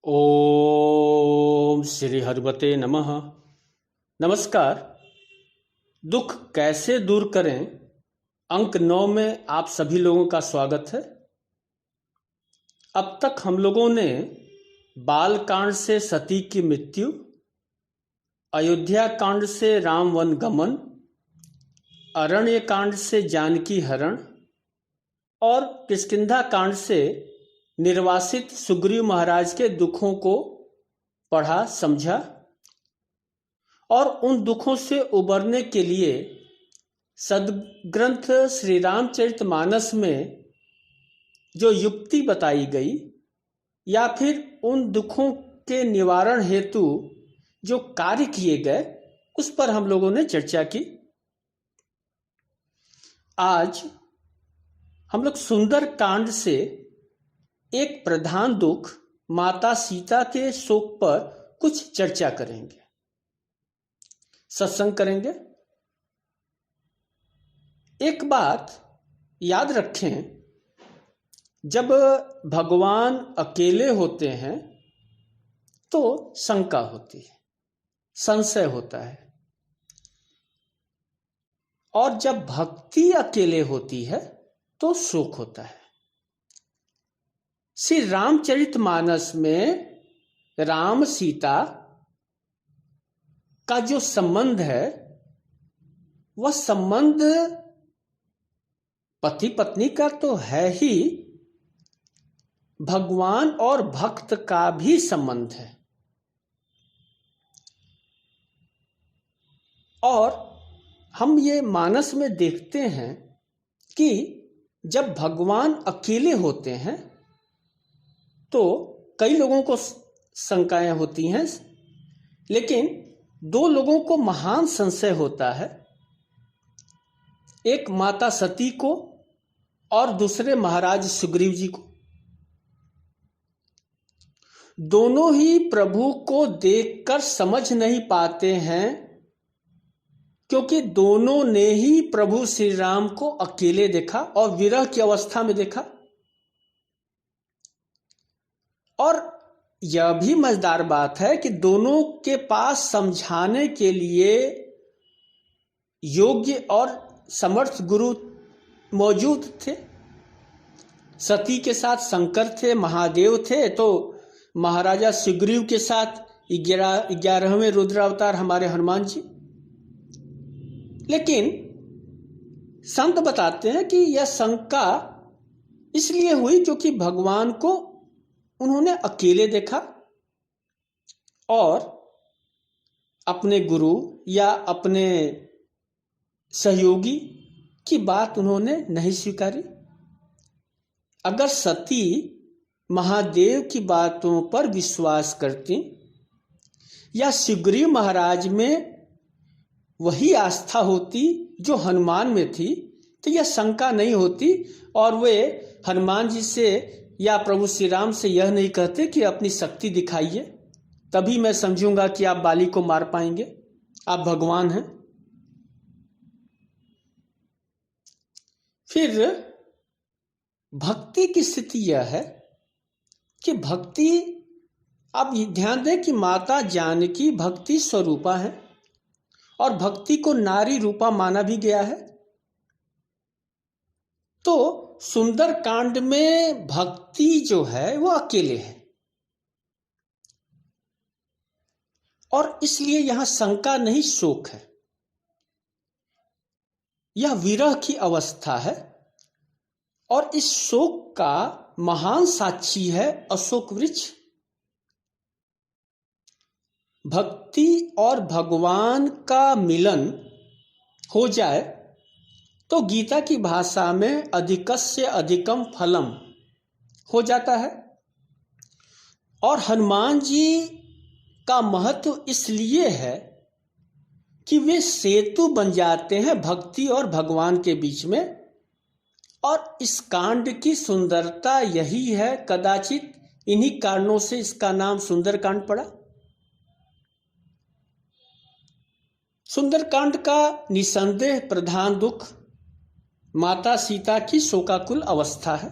ओम श्री हरिवते नमः। नमस्कार। दुख कैसे दूर करें, अंक 9 में आप सभी लोगों का स्वागत है। अब तक हम लोगों ने बाल कांड से सती की मृत्यु, अयोध्या कांड से राम वन गमन, अरण्य कांड से जानकी हरण और किष्किंधा कांड से निर्वासित सुग्रीव महाराज के दुखों को पढ़ा समझा और उन दुखों से उबरने के लिए सदग्रंथ श्री रामचरितमानस में जो युक्ति बताई गई या फिर उन दुखों के निवारण हेतु जो कार्य किए गए उस पर हम लोगों ने चर्चा की। आज हम लोग सुंदर कांड से एक प्रधान दुख माता सीता के शोक पर कुछ चर्चा करेंगे, सत्संग करेंगे। एक बात याद रखें, जब भगवान अकेले होते हैं तो शंका होती है, संशय होता है, और जब भक्ति अकेले होती है तो शोक होता है। श्री रामचरितमानस में राम सीता का जो संबंध है वह संबंध पति पत्नी का तो है ही, भगवान और भक्त का भी संबंध है। और हम ये मानस में देखते हैं कि जब भगवान अकेले होते हैं तो कई लोगों को शंकाएं होती हैं, लेकिन दो लोगों को महान संशय होता है, एक माता सती को और दूसरे महाराज सुग्रीव जी को। दोनों ही प्रभु को देखकर समझ नहीं पाते हैं, क्योंकि दोनों ने ही प्रभु श्री राम को अकेले देखा और विरह की अवस्था में देखा। और यह भी मजेदार बात है कि दोनों के पास समझाने के लिए योग्य और समर्थ गुरु मौजूद थे। सती के साथ शंकर थे, महादेव थे, तो महाराजा सुग्रीव के साथ 11वें रुद्रावतार हमारे हनुमान जी। लेकिन संत बताते हैं कि यह शंका इसलिए हुई क्योंकि भगवान को उन्होंने अकेले देखा और अपने गुरु या अपने सहयोगी की बात उन्होंने नहीं स्वीकारी। अगर सती महादेव की बातों पर विश्वास करती या सुग्रीव महाराज में वही आस्था होती जो हनुमान में थी, तो यह शंका नहीं होती और वे हनुमान जी से या प्रभु श्री राम से यह नहीं कहते कि अपनी शक्ति दिखाइए, तभी मैं समझूंगा कि आप बाली को मार पाएंगे, आप भगवान हैं। फिर भक्ति की स्थिति यह है कि भक्ति, आप ध्यान दें कि माता जानकी भक्ति स्वरूपा है और भक्ति को नारी रूपा माना भी गया है। तो सुंदर कांड में भक्ति जो है वो अकेले है और इसलिए यहां शंका नहीं, शोक है। यह विरह की अवस्था है और इस शोक का महान साक्षी है अशोक वृक्ष। भक्ति और भगवान का मिलन हो जाए तो गीता की भाषा में अधिकस्य अधिकम फलम हो जाता है। और हनुमान जी का महत्व इसलिए है कि वे सेतु बन जाते हैं भक्ति और भगवान के बीच में। और इस कांड की सुंदरता यही है, कदाचित इन्हीं कारणों से इसका नाम सुंदर कांड पड़ा। सुंदर कांड का निसंदेह प्रधान दुख माता सीता की शोकाकुल अवस्था है।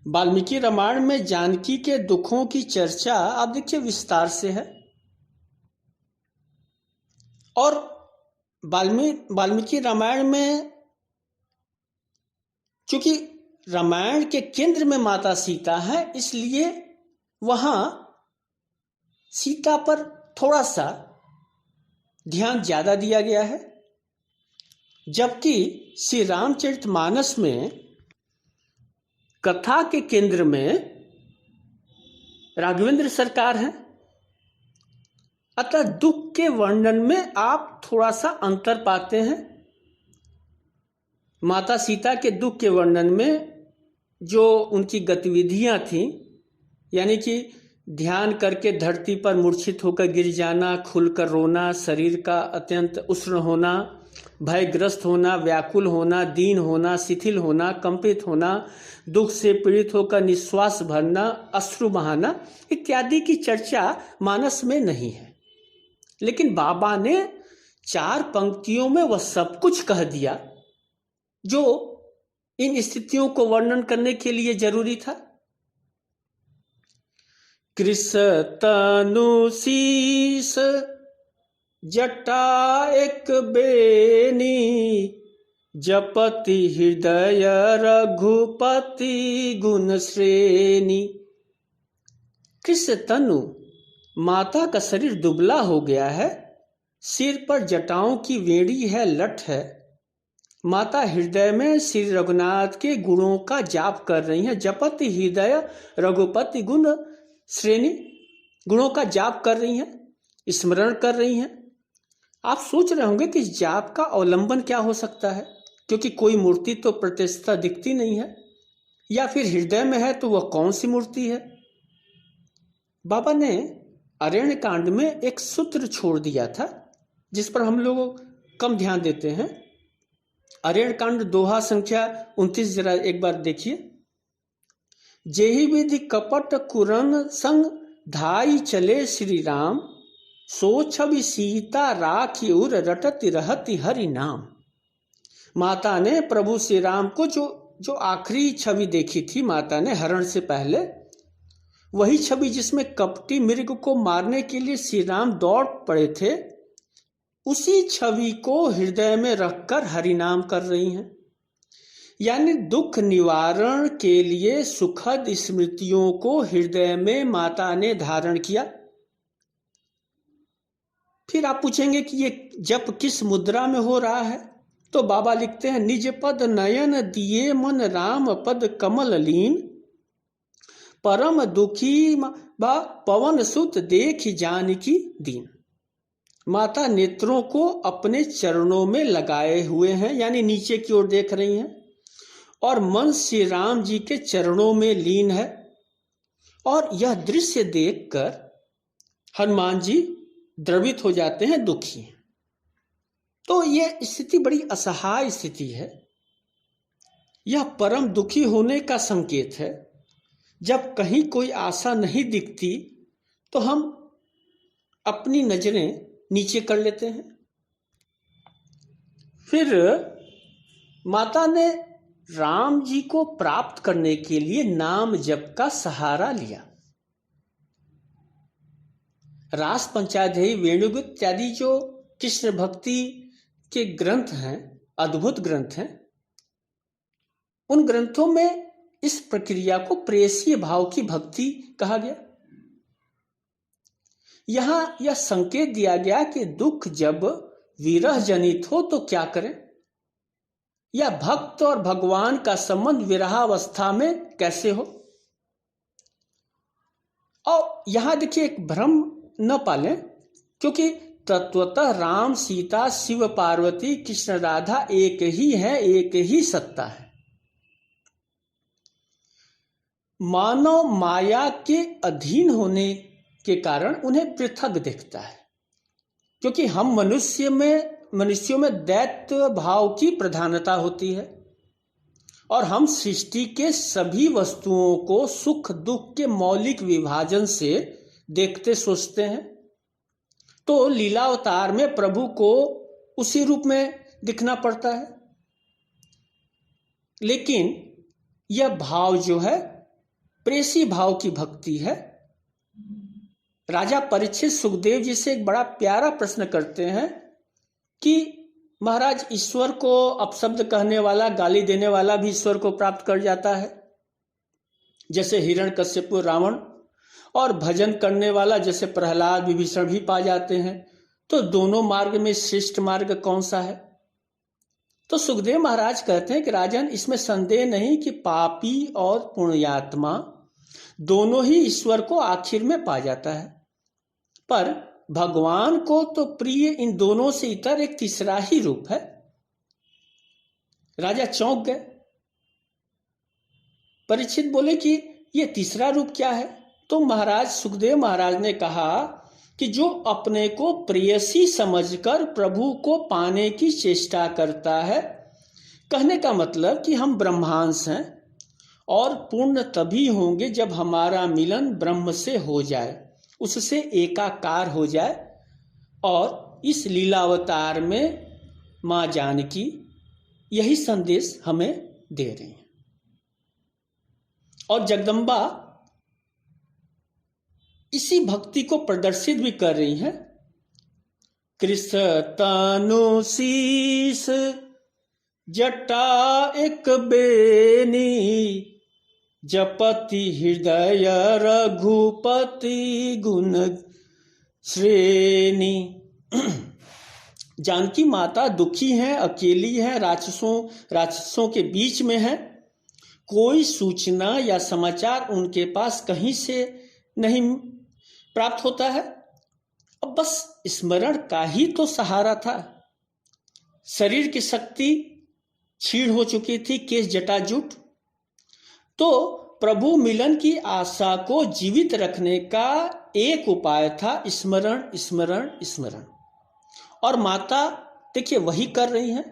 वाल्मीकि रामायण में जानकी के दुखों की चर्चा आप देखिए विस्तार से है। और वाल्मीकि रामायण में चूंकि रामायण के केंद्र में माता सीता है, इसलिए वहां सीता पर थोड़ा सा ध्यान ज्यादा दिया गया है, जबकि श्री रामचरितमानस में कथा के केंद्र में राघवेंद्र सरकार है। अतः दुख के वर्णन में आप थोड़ा सा अंतर पाते हैं। माता सीता के दुख के वर्णन में जो उनकी गतिविधियां थीं, यानी कि ध्यान करके धरती पर मूर्छित होकर गिर जाना, खुलकर रोना, शरीर का अत्यंत उष्ण होना, भयग्रस्त होना, व्याकुल होना, दीन होना, शिथिल होना, कंपित होना, दुख से पीड़ित होकर निश्वास भरना, अश्रु बहाना इत्यादि की चर्चा मानस में नहीं है। लेकिन बाबा ने 4 पंक्तियों में वह सब कुछ कह दिया जो इन स्थितियों को वर्णन करने के लिए जरूरी था। कृष तनु शीस जटा एक बेनी, जपति हृदय रघुपति गुण श्रेणी। कृष तनु, माता का शरीर दुबला हो गया है, सिर पर जटाओं की वेड़ी है, लठ है। माता हृदय में श्री रघुनाथ के गुणों का जाप कर रही हैं। जपति हृदय रघुपति गुण श्रेणी, गुणों का जाप कर रही हैं, स्मरण कर रही हैं। आप सोच रहे होंगे कि इस जाप का अवलंबन क्या हो सकता है, क्योंकि कोई मूर्ति तो प्रत्यक्षतः दिखती नहीं है, या फिर हृदय में है तो वह कौन सी मूर्ति है। बाबा ने अरण्य कांड में एक सूत्र छोड़ दिया था जिस पर हम लोग कम ध्यान देते हैं। अरण्य कांड दोहा संख्या 29 जरा एक बार देखिए। जेहि विधि कपट कुरन संग धाई चले श्री राम, सो छवि सीता राखी उर रटति रहति हरि नाम। माता ने प्रभु श्री राम को जो आखिरी छवि देखी थी माता ने हरण से पहले, वही छवि जिसमें कपटी मृग को मारने के लिए श्री राम दौड़ पड़े थे, उसी छवि को हृदय में रखकर हरिनाम कर रही हैं। यानी दुख निवारण के लिए सुखद स्मृतियों को हृदय में माता ने धारण किया। फिर आप पूछेंगे कि ये जप किस मुद्रा में हो रहा है, तो बाबा लिखते हैं, निज पद नयन दिए मन राम पद कमल लीन, परम दुखी बा पवन सुत देख जानकी दीन। माता नेत्रों को अपने चरणों में लगाए हुए हैं, यानी नीचे की ओर देख रही हैं, और मन श्री राम जी के चरणों में लीन है। और यह दृश्य देखकर हनुमान जी द्रवित हो जाते हैं, दुखी। तो यह स्थिति बड़ी असहाय स्थिति है। यह परम दुखी होने का संकेत है। जब कहीं कोई आशा नहीं दिखती तो हम अपनी नजरें नीचे कर लेते हैं। फिर माता ने राम जी को प्राप्त करने के लिए नाम जप का सहारा लिया। रास पंचाध्यायी, वेणुगीत इत्यादि जो कृष्ण भक्ति के ग्रंथ हैं, अद्भुत ग्रंथ हैं, उन ग्रंथों में इस प्रक्रिया को प्रेयसीय भाव की भक्ति कहा गया। यहां यह संकेत दिया गया कि दुख जब विरह जनित हो तो क्या करें, या भक्त और भगवान का संबंध विरहावस्था में कैसे हो। और यहां देखिए एक भ्रम न पालें, क्योंकि तत्वतः राम सीता शिव पार्वती कृष्ण राधा एक ही है, एक ही सत्ता है। मानव माया के अधीन होने के कारण उन्हें पृथक दिखता है, क्योंकि हम मनुष्यों में दैत्य भाव की प्रधानता होती है, और हम सृष्टि के सभी वस्तुओं को सुख दुख के मौलिक विभाजन से देखते सोचते हैं। तो लीला अवतार में प्रभु को उसी रूप में दिखना पड़ता है। लेकिन यह भाव जो है प्रेसी भाव की भक्ति है। राजा परीक्षित सुखदेव जी से एक बड़ा प्यारा प्रश्न करते हैं कि महाराज, ईश्वर को अपशब्द कहने वाला, गाली देने वाला भी ईश्वर को प्राप्त कर जाता है, जैसे हिरण्यकश्यप रावण, और भजन करने वाला जैसे प्रहलाद विभीषण भी पा जाते हैं। तो दोनों मार्ग में श्रेष्ठ मार्ग कौन सा है? तो सुखदेव महाराज कहते हैं कि राजन, इसमें संदेह नहीं कि पापी और पुण्यात्मा दोनों ही ईश्वर को आखिर में पा जाता है, पर भगवान को तो प्रिय इन दोनों से इतर एक तीसरा ही रूप है। राजा चौंक गए। परीक्षित बोले कि ये तीसरा रूप क्या है? तो महाराज सुखदेव महाराज ने कहा कि जो अपने को प्रेयसी समझकर प्रभु को पाने की चेष्टा करता है। कहने का मतलब कि हम ब्रह्मांश हैं और पूर्ण तभी होंगे जब हमारा मिलन ब्रह्म से हो जाए, उससे एकाकार हो जाए। और इस लीलावतार में माँ जानकी यही संदेश हमें दे रही हैं। और जगदम्बा इसी भक्ति को प्रदर्शित भी कर रही हैं। कृष्ण तनु शीस जटा एक बेनी, जपति हृदय रघुपति गुण श्रेणी। जानकी माता दुखी हैं, अकेली हैं, राक्षसों के बीच में है। कोई सूचना या समाचार उनके पास कहीं से नहीं प्राप्त होता है। अब बस स्मरण का ही तो सहारा था। शरीर की शक्ति क्षीण हो चुकी थी, केश जटाजुट। तो प्रभु मिलन की आशा को जीवित रखने का एक उपाय था स्मरण, स्मरण, स्मरण। और माता देखिए वही कर रही हैं।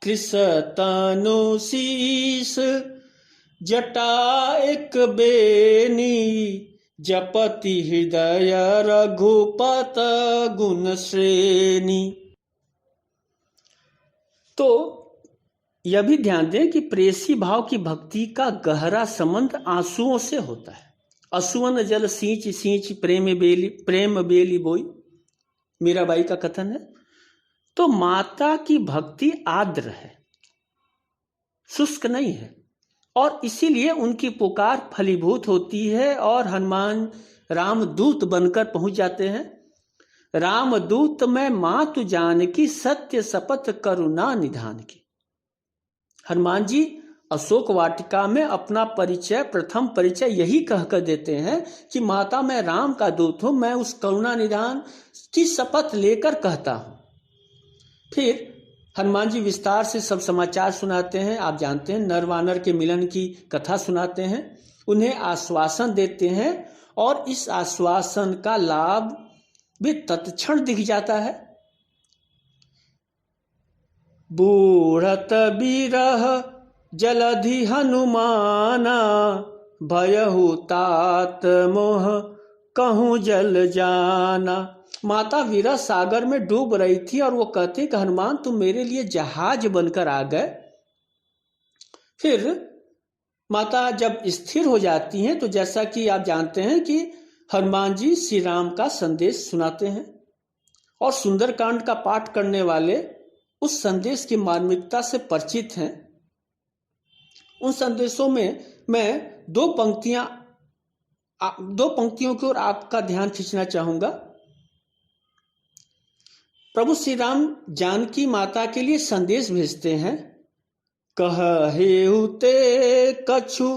कृष्ण तनु शीस जटा एक बेनी, जपति हृदय रघुपत गुण श्रेणी। तो यह भी ध्यान दें कि प्रेसी भाव की भक्ति का गहरा संबंध आंसुओं से होता है। असुवन जल सींच सींच प्रेम बेली बोई, मीराबाई का कथन है। तो माता की भक्ति आर्द्र है, शुष्क नहीं है, और इसीलिए उनकी पुकार फलीभूत होती है और हनुमान रामदूत बनकर पहुंच जाते हैं। रामदूत मैं मातु जानकी, सत्य शपथ करुणा निधान की। हनुमान जी अशोक वाटिका में अपना परिचय, प्रथम परिचय यही कहकर देते हैं कि माता मैं राम का दूत हूं, मैं उस करुणा निधान की शपथ लेकर कहता हूं। फिर हनुमान जी विस्तार से सब समाचार सुनाते हैं। आप जानते हैं, नर वानर के मिलन की कथा सुनाते हैं, उन्हें आश्वासन देते हैं, और इस आश्वासन का लाभ भी तत्क्षण दिख जाता है। बूढ़त बिरह जलधि हनुमाना, भयहु तात मोह कहूँ जल जाना। माता विरह सागर में डूब रही थी और वो कहते कि हनुमान तुम मेरे लिए जहाज बनकर आ गए। फिर माता जब स्थिर हो जाती हैं तो जैसा कि आप जानते हैं कि हनुमान जी श्री राम का संदेश सुनाते हैं, और सुंदरकांड का पाठ करने वाले उस संदेश की मार्मिकता से परिचित हैं। उन संदेशों में मैं दो पंक्तियों की ओर आपका ध्यान खींचना चाहूंगा। प्रभु श्री राम जानकी माता के लिए संदेश भेजते हैं। कहेउ ते कछु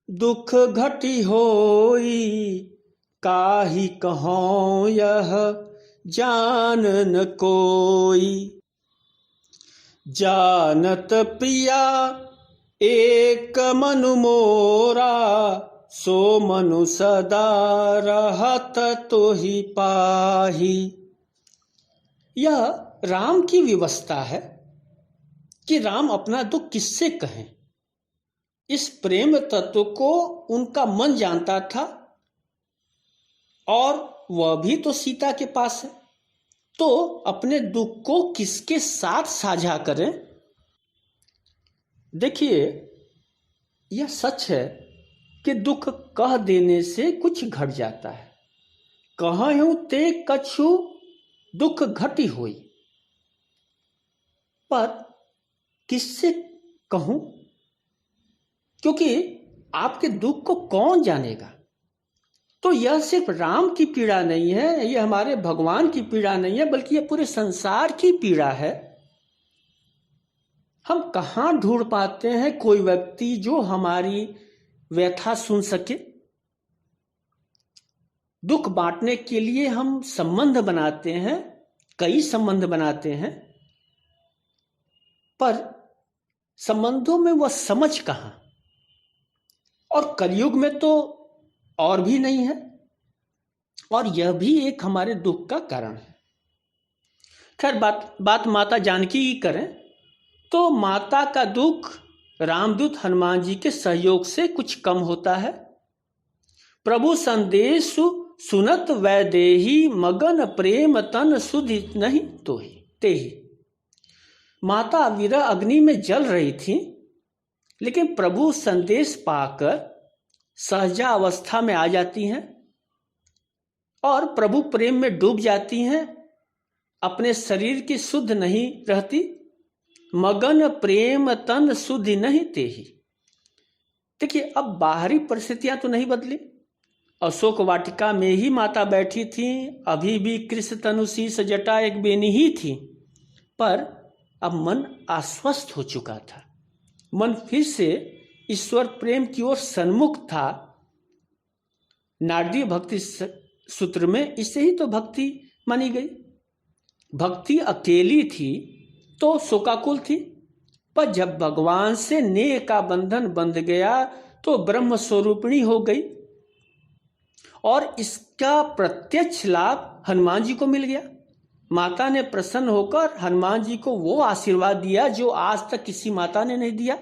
दुख घटी होई, काहि कहौं यह जान न कोई। जानत प्रिया एक मनु मोरा, सो मनु सदा रहत तोहि पाही। यह राम की व्यवस्था है कि राम अपना दुख किससे कहें। इस प्रेम तत्व को उनका मन जानता था, और वह भी तो सीता के पास है, तो अपने दुख को किसके साथ साझा करें। देखिए यह सच है कि दुख कह देने से कुछ घट जाता है। कहूं ते कछु दुख घटी होई, पर किससे कहूं, क्योंकि आपके दुख को कौन जानेगा। तो यह सिर्फ राम की पीड़ा नहीं है, यह हमारे भगवान की पीड़ा नहीं है, बल्कि यह पूरे संसार की पीड़ा है। हम कहाँ ढूंढ पाते हैं कोई व्यक्ति जो हमारी व्यथा सुन सके। दुख बांटने के लिए हम संबंध बनाते हैं, कई संबंध बनाते हैं, पर संबंधों में वह समझ कहाँ। और कलयुग में तो और भी नहीं है, और यह भी एक हमारे दुख का कारण है। खैर, बात माता जानकी की करें तो माता का दुख रामदूत हनुमान जी के सहयोग से कुछ कम होता है। प्रभु संदेश सुनत वैदेही, मगन प्रेम तन सुधि नहीं तोहि तेहि। माता विरह अग्नि में जल रही थी, लेकिन प्रभु संदेश पाकर सहजा अवस्था में आ जाती हैं और प्रभु प्रेम में डूब जाती हैं, अपने शरीर की शुद्ध नहीं रहती। मगन प्रेम तन सुधि नहीं तेहि। देखिए, अब बाहरी परिस्थितियां तो नहीं बदली। अशोक वाटिका में ही माता बैठी थी, अभी भी कृष्ण तनु शीस जटा एक बेनी ही थी, पर अब मन आश्वस्त हो चुका था। मन फिर से ईश्वर प्रेम की ओर सन्मुख था। नारदीय भक्ति सूत्र में इसे ही तो भक्ति मानी गई। भक्ति अकेली थी तो शोकाकुल थी, पर जब भगवान से नेह का बंधन बंध गया तो ब्रह्म स्वरूपिणी हो गई, और इसका प्रत्यक्ष लाभ हनुमान जी को मिल गया। माता ने प्रसन्न होकर हनुमान जी को वो आशीर्वाद दिया जो आज तक किसी माता ने नहीं दिया।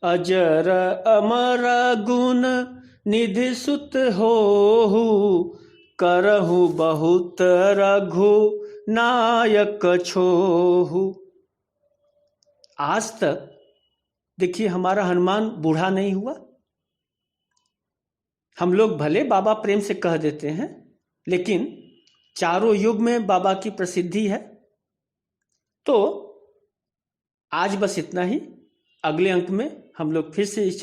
अजर अमर गुण निधि सुत होहु, करहु बहुत रघु नायक छोहु। आज तक देखिए हमारा हनुमान बूढ़ा नहीं हुआ। हम लोग भले बाबा प्रेम से कह देते हैं, लेकिन चारों युग में बाबा की प्रसिद्धि है। तो आज बस इतना ही। अगले अंक में हम लोग फिर से